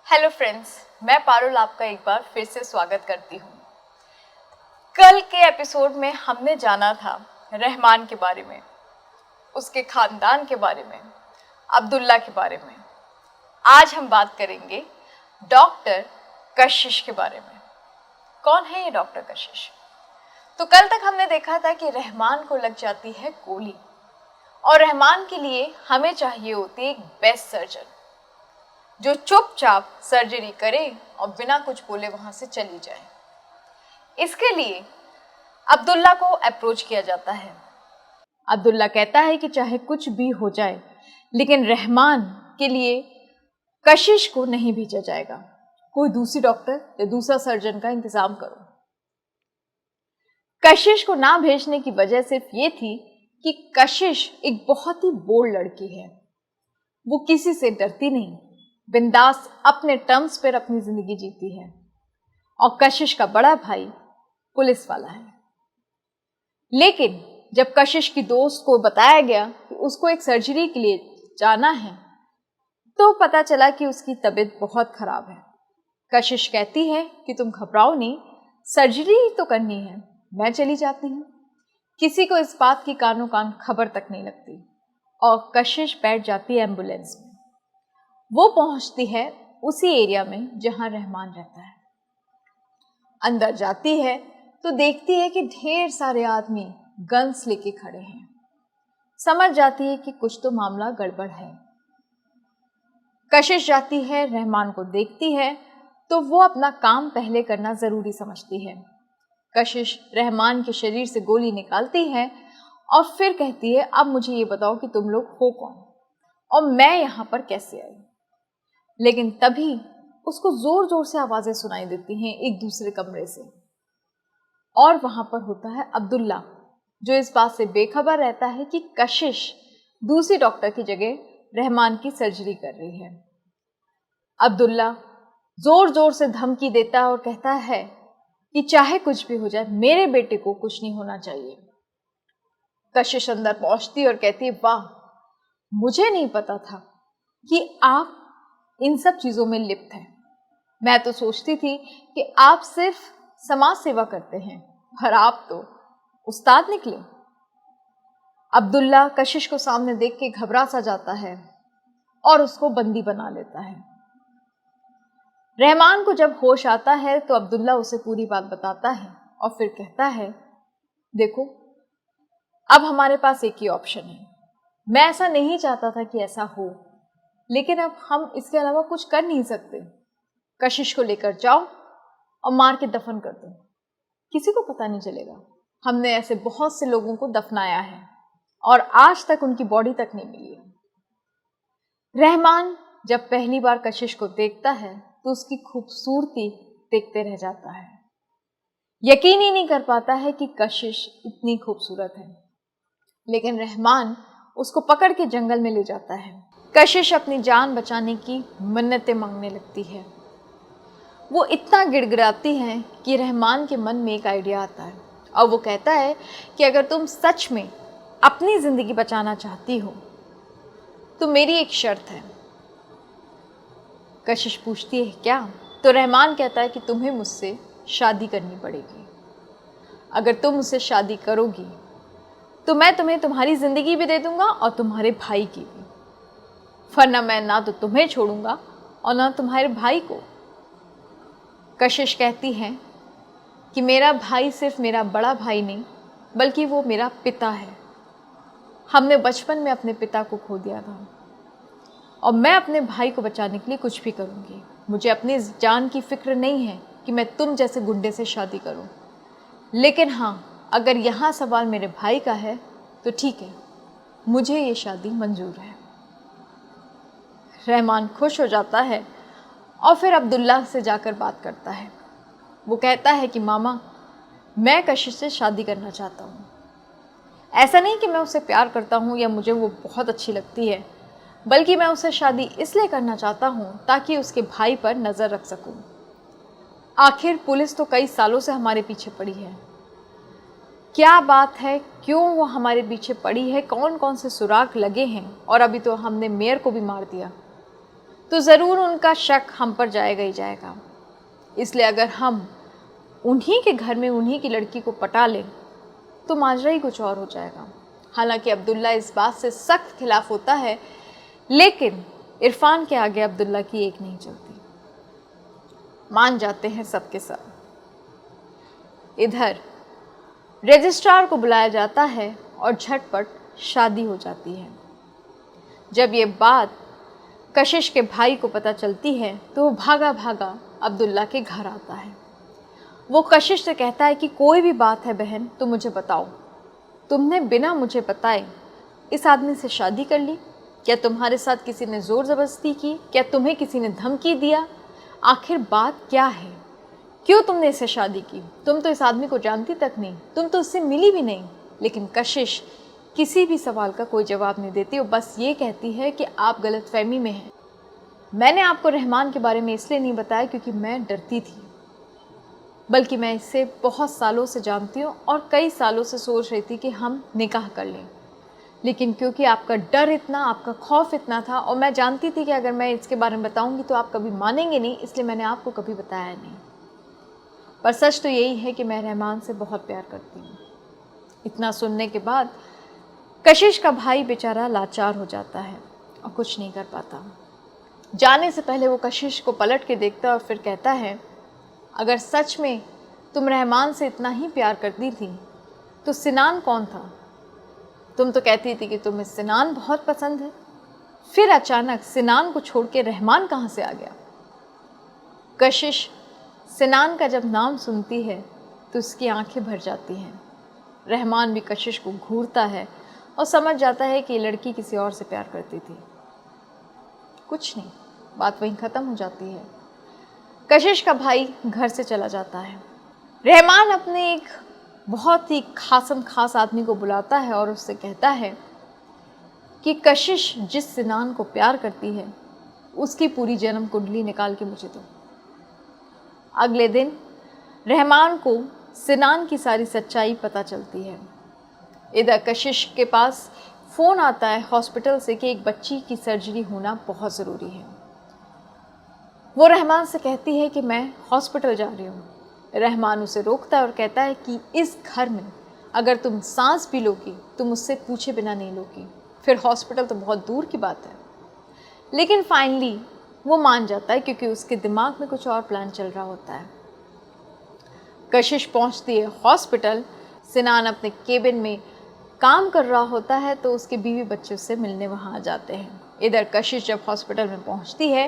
Hello friends, मैं पारुल आपका एक बार फिर से स्वागत करती हूँ। कल के एपिसोड में हमने जाना था रहमान के बारे में, उसके खानदान के बारे में, अब्दुल्ला के बारे में। आज हम बात करेंगे डॉक्टर कशिश के बारे में। कौन है ये डॉक्टर कशिश? तो कल तक हमने देखा था कि रहमान को लग जाती है गोली और रहमान के लिए हमें चाहिए होती है एक बेस्ट सर्जन जो चुपचाप सर्जरी करे और बिना कुछ बोले वहां से चली जाए। इसके लिए अब्दुल्ला को अप्रोच किया जाता है। अब्दुल्ला कहता है कि चाहे कुछ भी हो जाए लेकिन रहमान के लिए कशिश को नहीं भेजा जाएगा, कोई दूसरी डॉक्टर या दूसरा सर्जन का इंतजाम करो। कशिश को ना भेजने की वजह सिर्फ ये थी कि कशिश एक बहुत ही बोल्ड लड़की है। वो किसी से डरती नहीं, बिंदास अपने टर्म्स पर अपनी जिंदगी जीती है। और कशिश का बड़ा भाई पुलिस वाला है। लेकिन जब कशिश की दोस्त को बताया गया कि उसको एक सर्जरी के लिए जाना है तो पता चला कि उसकी तबीयत बहुत खराब है। कशिश कहती है कि तुम घबराओ नहीं, सर्जरी ही तो करनी है, मैं चली जाती हूँ। किसी को इस बात की कानों कान खबर तक नहीं लगती और कशिश बैठ जाती है एम्बुलेंस में। वो पहुंचती है उसी एरिया में जहां रहमान रहता है। अंदर जाती है तो देखती है कि ढेर सारे आदमी गन्स लेके खड़े हैं। समझ जाती है कि कुछ तो मामला गड़बड़ है। कशिश जाती है, रहमान को देखती है तो वो अपना काम पहले करना जरूरी समझती है। कशिश रहमान के शरीर से गोली निकालती है और फिर कहती है, अब मुझे ये बताओ कि तुम लोग हो कौन और मैं यहां पर कैसे आई। लेकिन तभी उसको जोर जोर से आवाजें सुनाई देती हैं एक दूसरे कमरे से और वहां पर होता है अब्दुल्ला, जो इस बात से बेखबर रहता है कि कशिश दूसरी डॉक्टर की जगह रहमान की सर्जरी कर रही है। अब्दुल्ला जोर जोर से धमकी देता है और कहता है कि चाहे कुछ भी हो जाए मेरे बेटे को कुछ नहीं होना चाहिए। कशिश अंदर पहुंचती और कहती है, वाह, मुझे नहीं पता था कि आप इन सब चीजों में लिप्त हैं। मैं तो सोचती थी कि आप सिर्फ समाज सेवा करते हैं, पर आप तो उस्ताद निकले। अब्दुल्ला कशिश को सामने देख के घबरा सा जाता है और उसको बंदी बना लेता है। रहमान को जब होश आता है तो अब्दुल्ला उसे पूरी बात बताता है और फिर कहता है, देखो, अब हमारे पास एक ही ऑप्शन है। मैं ऐसा नहीं चाहता था कि ऐसा हो, लेकिन अब हम इसके अलावा कुछ कर नहीं सकते। कशिश को लेकर जाओ और मार के दफन कर दो, किसी को पता नहीं चलेगा। हमने ऐसे बहुत से लोगों को दफनाया है और आज तक उनकी बॉडी तक नहीं मिली है। रहमान जब पहली बार कशिश को देखता है तो उसकी खूबसूरती देखते रह जाता है। यकीन ही नहीं कर पाता है कि कशिश इतनी खूबसूरत है। लेकिन रहमान उसको पकड़ के जंगल में ले जाता है। कशिश अपनी जान बचाने की मन्नतें मांगने लगती है। वो इतना गिड़गिड़ाती है कि रहमान के मन में एक आइडिया आता है और वो कहता है कि अगर तुम सच में अपनी ज़िंदगी बचाना चाहती हो तो मेरी एक शर्त है। कशिश पूछती है, क्या? तो रहमान कहता है कि तुम्हें मुझसे शादी करनी पड़ेगी। अगर तुम मुझसे शादी करोगी तो मैं तुम्हें तुम्हारी ज़िंदगी भी दे दूंगा और तुम्हारे भाई की भी, वरना मैं ना तो तुम्हें छोड़ूंगा और ना तुम्हारे भाई को। कशिश कहती है कि मेरा भाई सिर्फ मेरा बड़ा भाई नहीं बल्कि वो मेरा पिता है। हमने बचपन में अपने पिता को खो दिया था और मैं अपने भाई को बचाने के लिए कुछ भी करूँगी। मुझे अपनी जान की फिक्र नहीं है कि मैं तुम जैसे गुंडे से शादी करूँ, लेकिन हाँ, अगर यहाँ सवाल मेरे भाई का है तो ठीक है, मुझे ये शादी मंजूर है। रहमान खुश हो जाता है और फिर अब्दुल्ला से जाकर बात करता है। वो कहता है कि मामा, मैं कशिश से शादी करना चाहता हूँ। ऐसा नहीं कि मैं उससे प्यार करता हूँ या मुझे वो बहुत अच्छी लगती है, बल्कि मैं उससे शादी इसलिए करना चाहता हूँ ताकि उसके भाई पर नज़र रख सकूँ। आखिर पुलिस तो कई सालों से हमारे पीछे पड़ी है। क्या बात है, क्यों वो हमारे पीछे पड़ी है, कौन कौन से सुराग लगे हैं, और अभी तो हमने मेयर को भी मार दिया। तो ज़रूर उनका शक हम पर जाएगा ही जाएगा। इसलिए अगर हम उन्हीं के घर में उन्हीं की लड़की को पटा लें तो माजरा ही कुछ और हो जाएगा। हालांकि अब्दुल्ला इस बात से सख्त खिलाफ होता है, लेकिन इरफान के आगे अब्दुल्ला की एक नहीं चलती। मान जाते हैं सबके सब। इधर रजिस्ट्रार को बुलाया जाता है और झटपट शादी हो जाती है। जब ये बात कशिश के भाई को पता चलती है तो वो भागा भागा अब्दुल्ला के घर आता है। वो कशिश से कहता है कि कोई भी बात है बहन तो मुझे बताओ, तुमने बिना मुझे बताए इस आदमी से शादी कर ली? क्या तुम्हारे साथ किसी ने ज़ोर ज़बरदस्ती की? क्या तुम्हें किसी ने धमकी दिया? आखिर बात क्या है? क्यों तुमने इससे शादी की? तुम तो इस आदमी को जानती तक नहीं, तुम तो उससे मिली भी नहीं। लेकिन कशिश किसी भी सवाल का कोई जवाब नहीं देती, वो बस ये कहती है कि आप गलतफहमी में हैं। मैंने आपको रहमान के बारे में इसलिए नहीं बताया क्योंकि मैं डरती थी, बल्कि मैं इसे बहुत सालों से जानती हूँ और कई सालों से सोच रही थी कि हम निकाह कर लें। लेकिन क्योंकि आपका डर इतना, आपका खौफ इतना था और मैं जानती थी कि अगर मैं इसके बारे में बताऊंगी तो आप कभी मानेंगे नहीं, इसलिए मैंने आपको कभी बताया नहीं। पर सच तो यही है कि मैं रहमान से बहुत प्यार करती हूँ। इतना सुनने के बाद कशिश का भाई बेचारा लाचार हो जाता है और कुछ नहीं कर पाता। जाने से पहले वो कशिश को पलट के देखता है और फिर कहता है, अगर सच में तुम रहमान से इतना ही प्यार करती थी तो सिनान कौन था? तुम तो कहती थी कि तुम्हें सिनान बहुत पसंद है, फिर अचानक सिनान को छोड़ के रहमान कहाँ से आ गया? कशिश सिनान का जब नाम सुनती है तो उसकी आंखें भर जाती हैं। रहमान भी कशिश को घूरता है और समझ जाता है कि ये लड़की किसी और से प्यार करती थी। कुछ नहीं, बात वहीं ख़त्म हो जाती है। कशिश का भाई घर से चला जाता है। रहमान अपने एक बहुत ही खासम खास आदमी को बुलाता है और उससे कहता है कि कशिश जिस सिनान को प्यार करती है उसकी पूरी जन्म कुंडली निकाल के मुझे दो। अगले दिन रहमान को सिनान की सारी सच्चाई पता चलती है। इधर कशिश के पास फ़ोन आता है हॉस्पिटल से कि एक बच्ची की सर्जरी होना बहुत ज़रूरी है। वो रहमान से कहती है कि मैं हॉस्पिटल जा रही हूँ। रहमान उसे रोकता है और कहता है कि इस घर में अगर तुम सांस भी लोगी तो मुझसे पूछे बिना नहीं लोगी, फिर हॉस्पिटल तो बहुत दूर की बात है। लेकिन फाइनली वो मान जाता है क्योंकि उसके दिमाग में कुछ और प्लान चल रहा होता है। कशिश पहुंचती है हॉस्पिटल। सिनान अपने केबिन में काम कर रहा होता है तो उसके बीवी बच्चे उससे मिलने वहाँ आ जाते हैं। इधर कशिश जब हॉस्पिटल में पहुंचती है,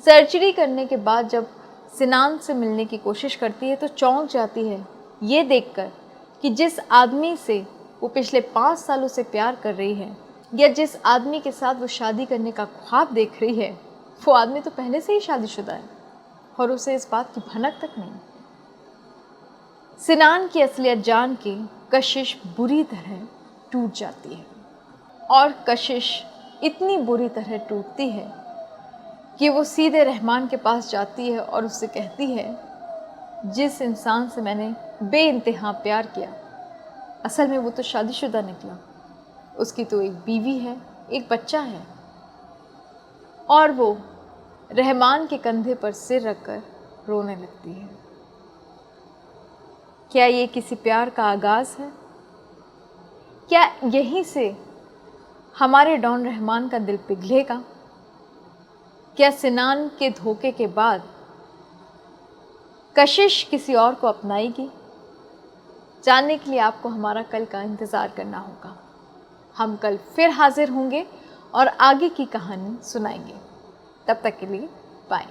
सर्जरी करने के बाद जब सिनान से मिलने की कोशिश करती है तो चौंक जाती है ये देखकर कि जिस आदमी से वो पिछले 5 सालों से प्यार कर रही है या जिस आदमी के साथ वो शादी करने का ख्वाब देख रही है, वो आदमी तो पहले से ही शादीशुदा है और उसे इस बात की भनक तक नहीं। सिनान की असलियत जान के कशिश बुरी तरह टूट जाती है और कशिश इतनी बुरी तरह टूटती है कि वो सीधे रहमान के पास जाती है और उससे कहती है, जिस इंसान से मैंने बेइंतहा प्यार किया असल में वो तो शादीशुदा निकला। उसकी तो एक बीवी है, एक बच्चा है और वो रहमान के कंधे पर सिर रखकर रोने लगती है। क्या ये किसी प्यार का आगाज़ है? क्या यहीं से हमारे डॉन रहमान का दिल पिघलेगा? क्या सिनान के धोखे के बाद कशिश किसी और को अपनाएगी? जानने के लिए आपको हमारा कल का इंतज़ार करना होगा। हम कल फिर हाजिर होंगे और आगे की कहानी सुनाएंगे। तब तक के लिए बाय।